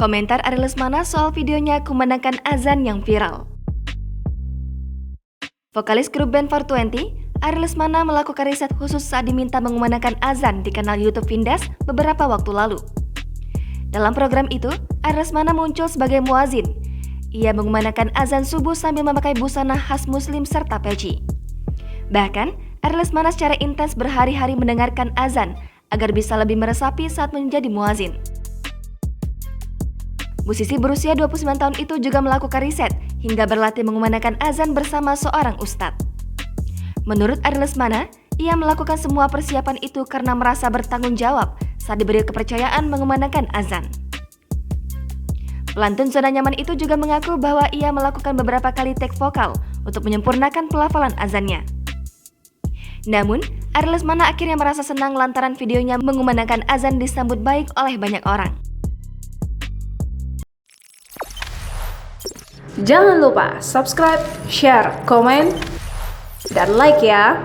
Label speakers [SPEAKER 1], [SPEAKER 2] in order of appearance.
[SPEAKER 1] Komentar Ari Lesmana soal videonya kumandangkan azan yang viral. Vokalis grup band 420, Ari Lesmana melakukan riset khusus saat diminta mengumandangkan azan di kanal YouTube Vindas beberapa waktu lalu. Dalam program itu, Ari Lesmana muncul sebagai muazin. Ia mengumandangkan azan subuh sambil memakai busana khas muslim serta peci. Bahkan, Ari Lesmana secara intens berhari-hari mendengarkan azan agar bisa lebih meresapi saat menjadi muazin. Musisi berusia 29 tahun itu juga melakukan riset hingga berlatih mengumandangkan azan bersama seorang ustadz. Menurut Ari Lesmana, ia melakukan semua persiapan itu karena merasa bertanggung jawab saat diberi kepercayaan mengumandangkan azan. Pelantun zona nyaman itu juga mengaku bahwa ia melakukan beberapa kali take vokal untuk menyempurnakan pelafalan azannya. Namun, Ari Lesmana akhirnya merasa senang lantaran videonya mengumandangkan azan disambut baik oleh banyak orang.
[SPEAKER 2] Jangan lupa subscribe, share, komen, dan like ya!